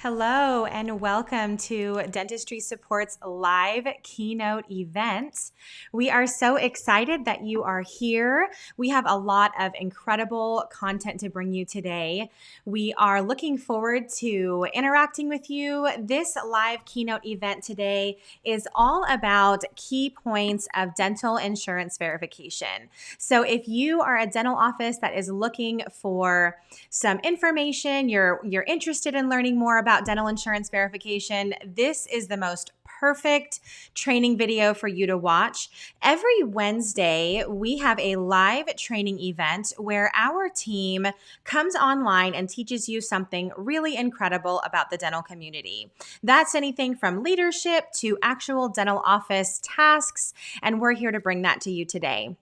Hello and welcome to Dentistry Support's live keynote event. We are so excited that you are here. We have a lot of incredible content to bring you today. We are looking forward to interacting with you. This live keynote event today is all about key points of dental insurance verification. So if you are a dental office that is looking for some information, you're interested in learning more about dental insurance verification, this is the most perfect training video for you to watch. Every Wednesday, we have a live training event where our team comes online and teaches you something really incredible about the dental community. That's anything from leadership to actual dental office tasks, and we're here to bring that to you today.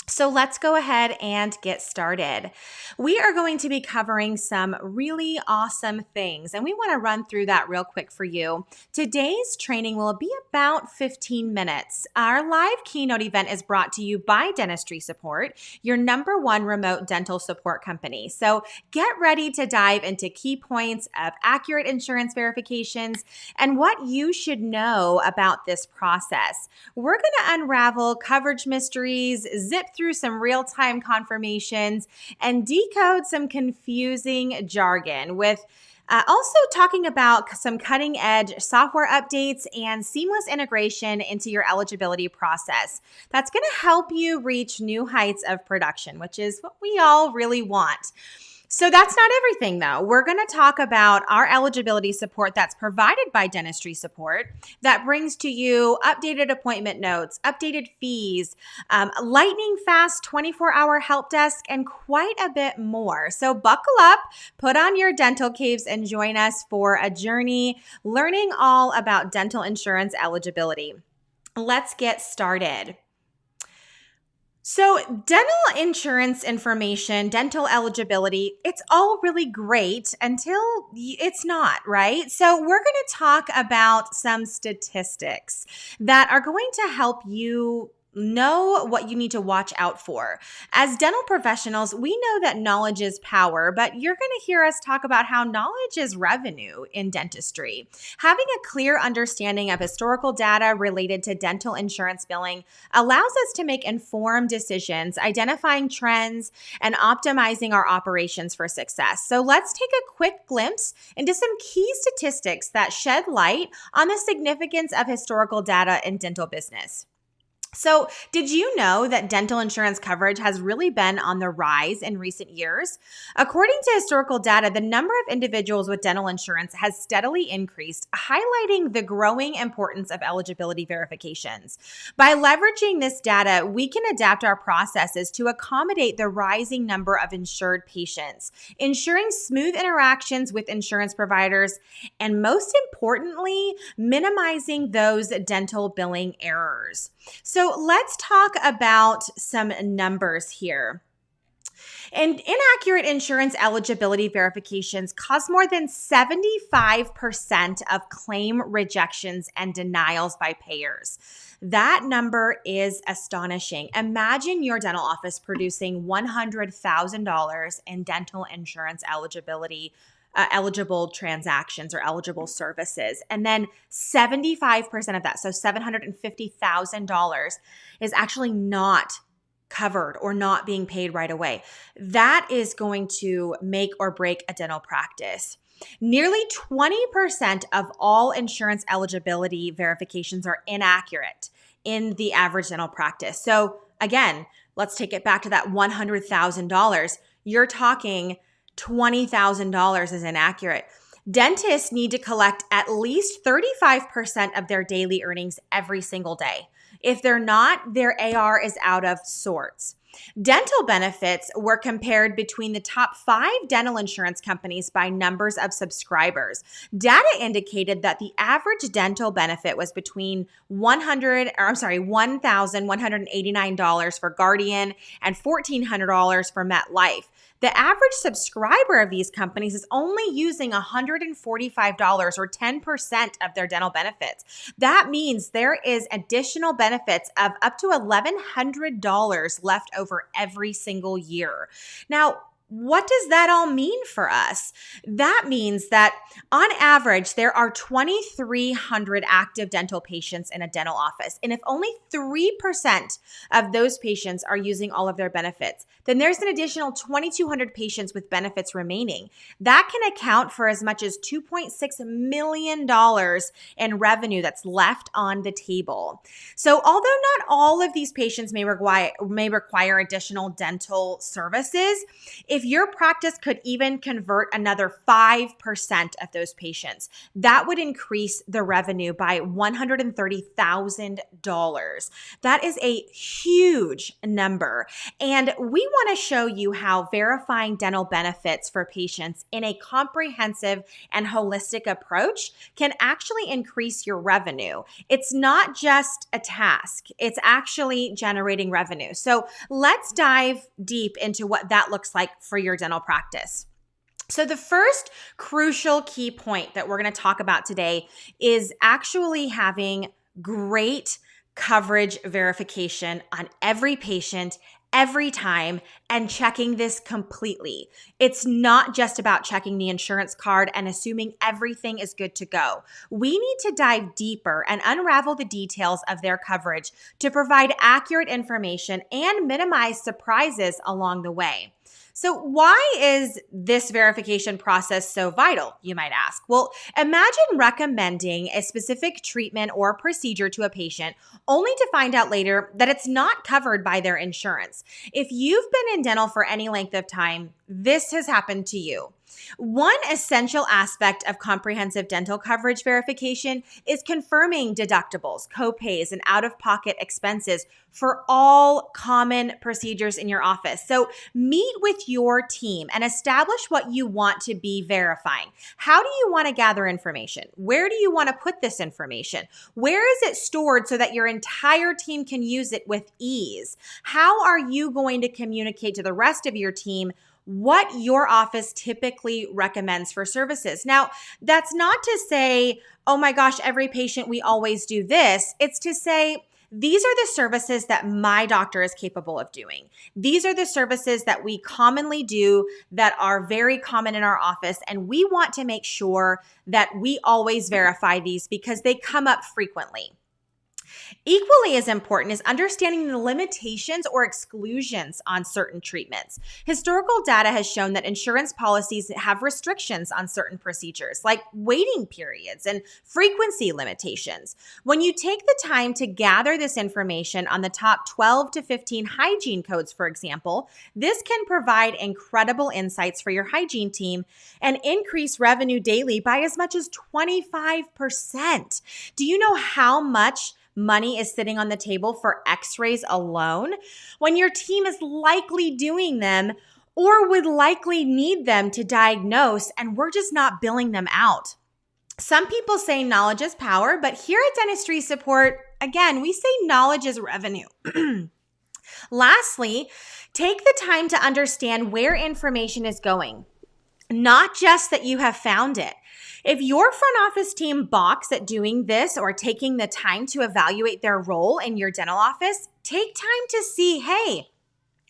So let's go ahead and get started. We are going to be covering some really awesome things, and we want to run through that real quick for you. Today's training will be about 15 minutes. Our live keynote event is brought to you by Dentistry Support, your #1 remote dental support company. So get ready to dive into key points of accurate insurance verifications and what you should know about this process. We're going to unravel coverage mysteries, zip through some real-time confirmations, and decode some confusing jargon with also talking about some cutting-edge software updates and seamless integration into your eligibility process. That's going to help you reach new heights of production, which is what we all really want. So that's not everything, though. We're going to talk about our eligibility support that's provided by Dentistry Support that brings to you updated appointment notes, updated fees, lightning fast 24-hour help desk, and quite a bit more. So buckle up, put on your dental caves, and join us for a journey learning all about dental insurance eligibility. Let's get started. So dental insurance information, dental eligibility, it's all really great until it's not, right? So we're going to talk about some statistics that are going to help you know what you need to watch out for. As dental professionals, we know that knowledge is power, but you're going to hear us talk about how knowledge is revenue in dentistry. Having a clear understanding of historical data related to dental insurance billing allows us to make informed decisions, identifying trends, and optimizing our operations for success. So let's take a quick glimpse into some key statistics that shed light on the significance of historical data in dental business. So, did you know that dental insurance coverage has really been on the rise in recent years? According to historical data, the number of individuals with dental insurance has steadily increased, highlighting the growing importance of eligibility verifications. By leveraging this data, we can adapt our processes to accommodate the rising number of insured patients, ensuring smooth interactions with insurance providers, and most importantly, minimizing those dental billing errors. So let's talk about some numbers here. And inaccurate insurance eligibility verifications cause more than 75% of claim rejections and denials by payers. That number is astonishing. Imagine your dental office producing $100,000 in dental insurance eligible transactions or eligible services. And then 75% of that, so $750,000, is actually not covered or not being paid right away. That is going to make or break a dental practice. Nearly 20% of all insurance eligibility verifications are inaccurate in the average dental practice. So again, let's take it back to that $100,000. You're talking $20,000 is inaccurate. Dentists need to collect at least 35% of their daily earnings every single day. If they're not, their AR is out of sorts. Dental benefits were compared between the top 5 dental insurance companies by numbers of subscribers. Data indicated that the average dental benefit was between $1,189 for Guardian and $1,400 for MetLife. The average subscriber of these companies is only using $145 or 10% of their dental benefits. That means there is additional benefits of up to $1,100 left over every single year. Now, What does that all mean for us? That means that on average, there are 2,300 active dental patients in a dental office. And if only 3% of those patients are using all of their benefits, then there's an additional 2,200 patients with benefits remaining. That can account for as much as $2.6 million in revenue that's left on the table. So although not all of these patients may require additional dental services, if your practice could even convert another 5% of those patients, that would increase the revenue by $130,000. That is a huge number. And we want to show you how verifying dental benefits for patients in a comprehensive and holistic approach can actually increase your revenue. It's not just a task, it's actually generating revenue. So let's dive deep into what that looks like for your dental practice. So the first crucial key point that we're going to talk about today is actually having great coverage verification on every patient every time and checking this completely. It's not just about checking the insurance card and assuming everything is good to go. We need to dive deeper and unravel the details of their coverage to provide accurate information and minimize surprises along the way. So why is this verification process so vital, you might ask? Well, imagine recommending a specific treatment or procedure to a patient only to find out later that it's not covered by their insurance. If you've been in dental for any length of time, this has happened to you. One essential aspect of comprehensive dental coverage verification is confirming deductibles, copays, and out-of-pocket expenses for all common procedures in your office. So meet with your team and establish what you want to be verifying. How do you want to gather information? Where do you want to put this information? Where is it stored so that your entire team can use it with ease? How are you going to communicate to the rest of your team what your office typically recommends for services? Now, that's not to say, oh my gosh, every patient, we always do this. It's to say, these are the services that my doctor is capable of doing. These are the services that we commonly do that are very common in our office. And we want to make sure that we always verify these because they come up frequently. Equally as important is understanding the limitations or exclusions on certain treatments. Historical data has shown that insurance policies have restrictions on certain procedures, like waiting periods and frequency limitations. When you take the time to gather this information on the top 12 to 15 hygiene codes, for example, this can provide incredible insights for your hygiene team and increase revenue daily by as much as 25%. Do you know how much money is sitting on the table for x-rays alone when your team is likely doing them or would likely need them to diagnose, and we're just not billing them out? Some people say knowledge is power, but here at Dentistry Support, again, we say knowledge is revenue. Lastly, take the time to understand where information is going, not just that you have found it. If your front office team balks at doing this or taking the time to evaluate their role in your dental office, take time to see, hey,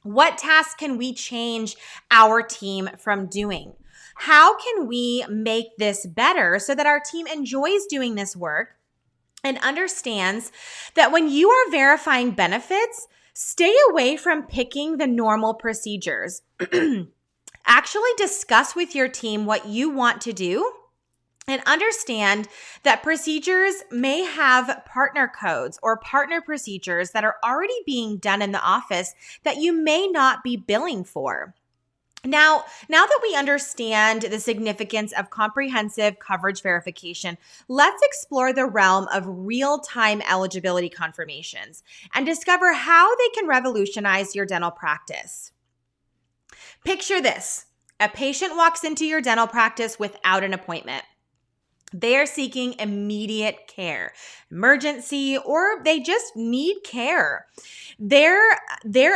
what tasks can we change our team from doing? How can we make this better so that our team enjoys doing this work and understands that when you are verifying benefits, stay away from picking the normal procedures. Actually discuss with your team what you want to do and understand that procedures may have partner codes or partner procedures that are already being done in the office that you may not be billing for. Now that we understand the significance of comprehensive coverage verification, let's explore the realm of real-time eligibility confirmations and discover how they can revolutionize your dental practice. Picture this. A patient walks into your dental practice without an appointment. They are seeking immediate care, emergency, or they just need care. Their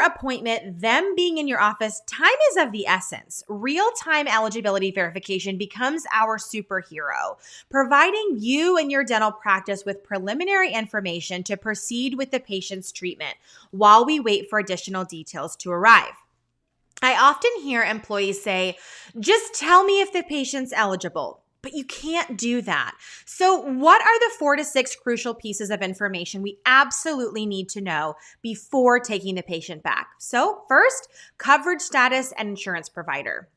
appointment, them being in your office, time is of the essence. Real-time eligibility verification becomes our superhero, providing you and your dental practice with preliminary information to proceed with the patient's treatment while we wait for additional details to arrive. I often hear employees say, just tell me if the patient's eligible. But you can't do that. So, what are the 4 to 6 crucial pieces of information we absolutely need to know before taking the patient back? So, first, coverage status and insurance provider.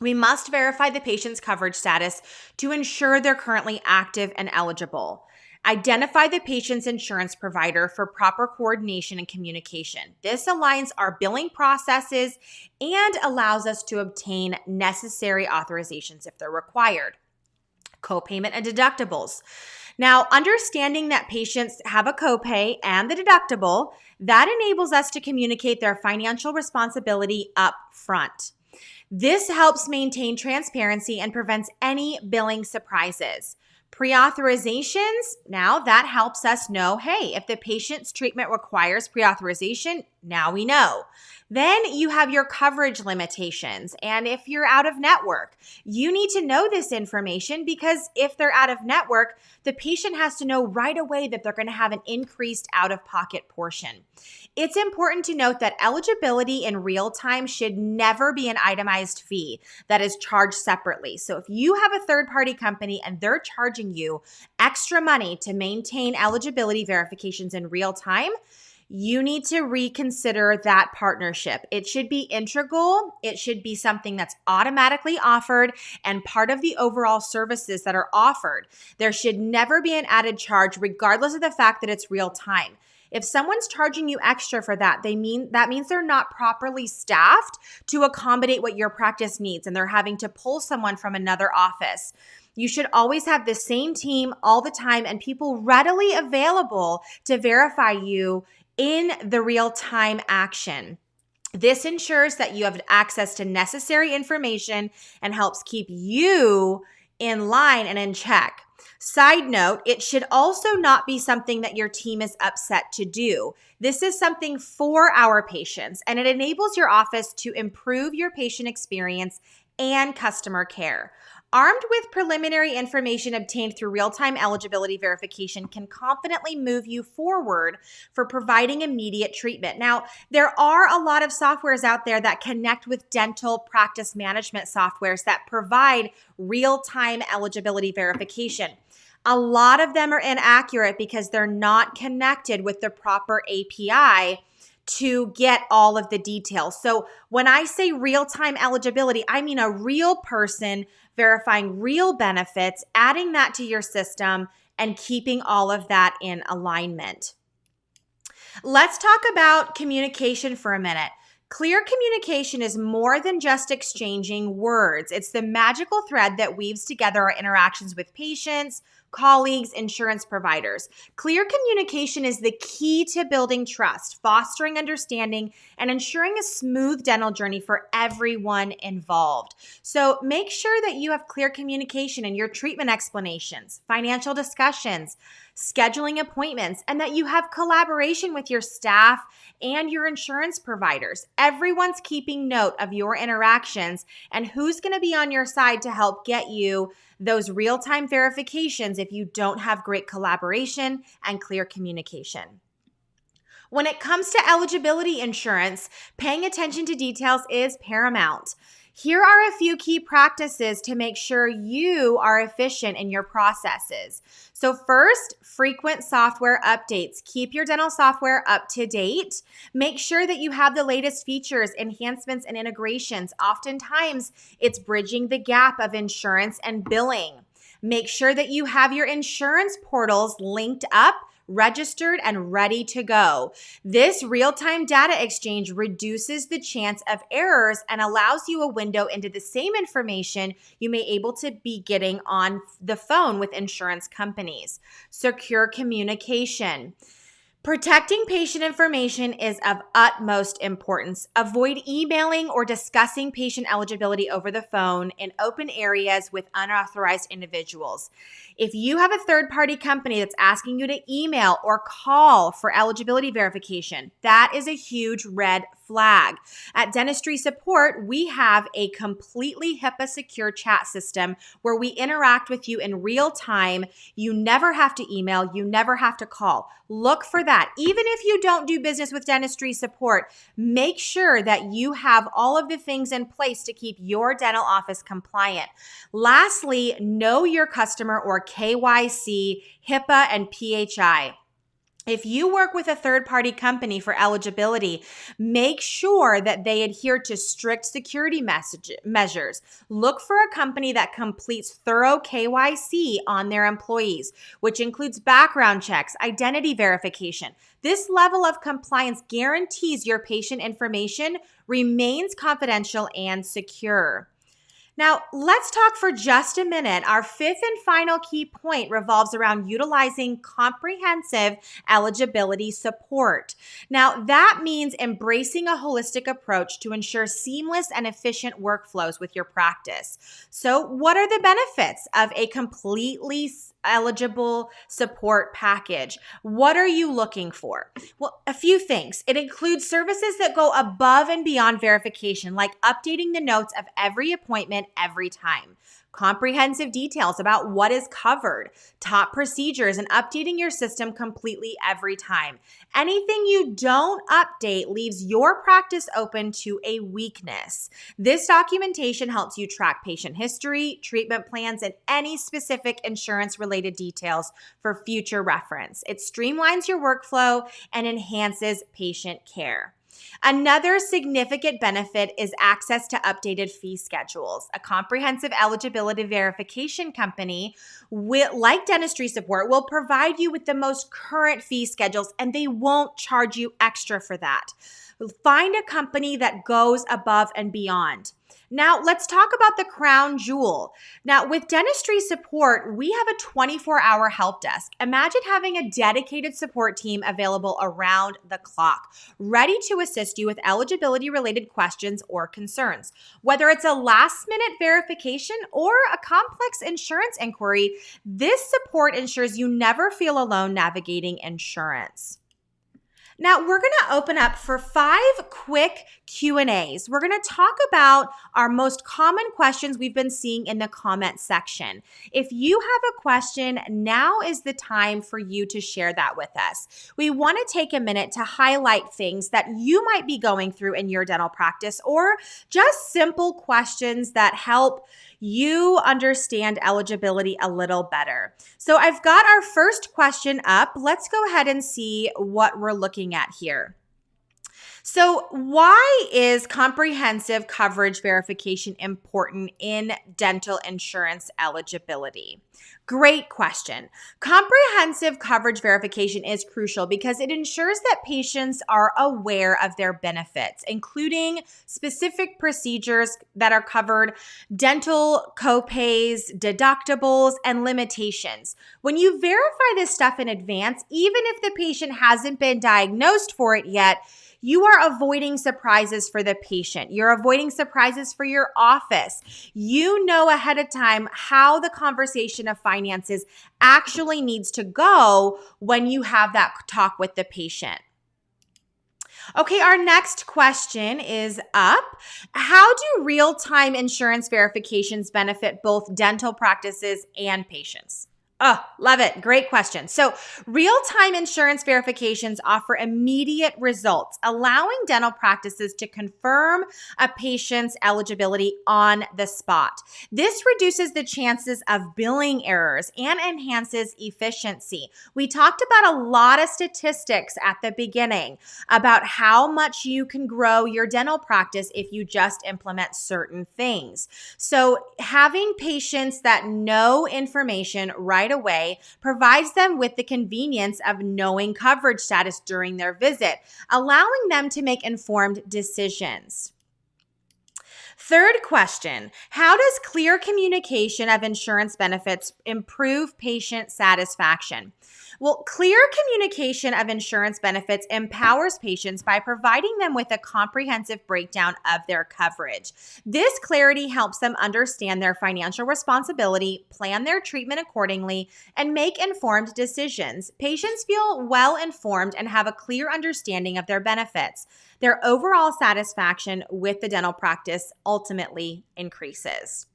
We must verify the patient's coverage status to ensure they're currently active and eligible. Identify the patient's insurance provider for proper coordination and communication. This aligns our billing processes and allows us to obtain necessary authorizations if they're required. Copayment and deductibles. Now, understanding that patients have a copay and the deductible, that enables us to communicate their financial responsibility up front. This helps maintain transparency and prevents any billing surprises. Pre-authorizations, now that helps us know, hey, if the patient's treatment requires pre-authorization, now we know. Then you have your coverage limitations. And if you're out of network, you need to know this information because if they're out of network, the patient has to know right away that they're going to have an increased out-of-pocket portion. It's important to note that eligibility in real time should never be an itemized fee that is charged separately. So if you have a third-party company and they're charging you extra money to maintain eligibility verifications in real time, you need to reconsider that partnership. It should be integral. It should be something that's automatically offered and part of the overall services that are offered. There should never be an added charge, regardless of the fact that it's real time. If someone's charging you extra for that, that means they're not properly staffed to accommodate what your practice needs, and they're having to pull someone from another office. You should always have the same team all the time and people readily available to verify you in the real-time action. This ensures that you have access to necessary information and helps keep you in line and in check. Side note, it should also not be something that your team is upset to do. This is something for our patients, and it enables your office to improve your patient experience and customer care. Armed with preliminary information obtained through real-time eligibility verification can confidently move you forward for providing immediate treatment. Now, there are a lot of softwares out there that connect with dental practice management softwares that provide real-time eligibility verification. A lot of them are inaccurate because they're not connected with the proper API to get all of the details. So when I say real-time eligibility, I mean a real person verifying real benefits, adding that to your system, and keeping all of that in alignment. Let's talk about communication for a minute. Clear communication is more than just exchanging words. It's the magical thread that weaves together our interactions with patients, colleagues, insurance providers. Clear communication is the key to building trust, fostering understanding, and ensuring a smooth dental journey for everyone involved. So make sure that you have clear communication in your treatment explanations, financial discussions, scheduling appointments, and that you have collaboration with your staff and your insurance providers. Everyone's keeping note of your interactions and who's going to be on your side to help get you those real-time verifications if you don't have great collaboration and clear communication. When it comes to eligibility insurance, paying attention to details is paramount. Here are a few key practices to make sure you are efficient in your processes. So first, frequent software updates. Keep your dental software up to date. Make sure that you have the latest features, enhancements, and integrations. Oftentimes, it's bridging the gap of insurance and billing. Make sure that you have your insurance portals linked up, registered, and ready to go. This real-time data exchange reduces the chance of errors and allows you a window into the same information you may able to be getting on the phone with insurance companies. Secure communication. Protecting patient information is of utmost importance. Avoid emailing or discussing patient eligibility over the phone in open areas with unauthorized individuals. If you have a third-party company that's asking you to email or call for eligibility verification, that is a huge red flag. At Dentistry Support, we have a completely HIPAA secure chat system where we interact with you in real time. You never have to email, you never have to call. Look for that that. Even if you don't do business with Dentistry Support, make sure that you have all of the things in place to keep your dental office compliant. Lastly, know your customer, or KYC, HIPAA, and PHI. If you work with a third-party company for eligibility, make sure that they adhere to strict security measures. Look for a company that completes thorough KYC on their employees, which includes background checks, identity verification. This level of compliance guarantees your patient information remains confidential and secure. Now, let's talk for just a minute. Our fifth and final key point revolves around utilizing comprehensive eligibility support. Now, that means embracing a holistic approach to ensure seamless and efficient workflows with your practice. So, what are the benefits of a completely eligible support package? What are you looking for? Well, a few things. It includes services that go above and beyond verification, like updating the notes of every appointment every time. Comprehensive details about what is covered, top procedures, and updating your system completely every time. Anything you don't update leaves your practice open to a weakness. This documentation helps you track patient history, treatment plans, and any specific insurance-related details for future reference. It streamlines your workflow and enhances patient care. Another significant benefit is access to updated fee schedules. A comprehensive eligibility verification company, like Dentistry Support, will provide you with the most current fee schedules, and they won't charge you extra for that. Find a company that goes above and beyond. Now, let's talk about the crown jewel. Now, with Dentistry Support, we have a 24-hour help desk. Imagine having a dedicated support team available around the clock, ready to assist you with eligibility-related questions or concerns. Whether it's a last-minute verification or a complex insurance inquiry, this support ensures you never feel alone navigating insurance. Now, we're going to open up for 5 quick Q&As. We're going to talk about our most common questions we've been seeing in the comment section. If you have a question, now is the time for you to share that with us. We want to take a minute to highlight things that you might be going through in your dental practice, or just simple questions that help you understand eligibility a little better. So I've got our first question up. Let's go ahead and see what we're looking at here. So why is comprehensive coverage verification important in dental insurance eligibility? Great question. Comprehensive coverage verification is crucial because it ensures that patients are aware of their benefits, including specific procedures that are covered, dental copays, deductibles, and limitations. When you verify this stuff in advance, even if the patient hasn't been diagnosed for it yet, you are avoiding surprises for the patient. You're avoiding surprises for your office. You know ahead of time how the conversation of finances actually needs to go when you have that talk with the patient. Okay, our next question is up. How do real-time insurance verifications benefit both dental practices and patients? Oh, love it. Great question. So real-time insurance verifications offer immediate results, allowing dental practices to confirm a patient's eligibility on the spot. This reduces the chances of billing errors and enhances efficiency. We talked about a lot of statistics at the beginning about how much you can grow your dental practice if you just implement certain things. So having patients that know information right away provides them with the convenience of knowing coverage status during their visit, allowing them to make informed decisions. Third question, how does clear communication of insurance benefits improve patient satisfaction? Well, clear communication of insurance benefits empowers patients by providing them with a comprehensive breakdown of their coverage. This clarity helps them understand their financial responsibility, plan their treatment accordingly, and make informed decisions. Patients feel well informed and have a clear understanding of their benefits. Their overall satisfaction with the dental practice ultimately increases.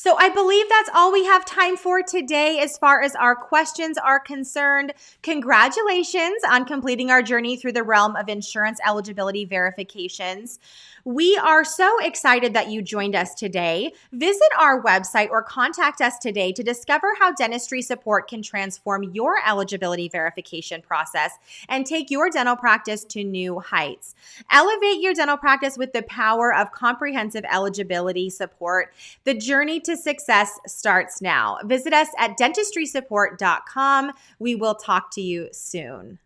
So I believe that's all we have time for today as far as our questions are concerned. Congratulations on completing our journey through the realm of insurance eligibility verifications. We are so excited that you joined us today. Visit our website or contact us today to discover how Dentistry Support can transform your eligibility verification process and take your dental practice to new heights. Elevate your dental practice with the power of comprehensive eligibility support. The journey to success starts now. Visit us at dentistrysupport.com. We will talk to you soon.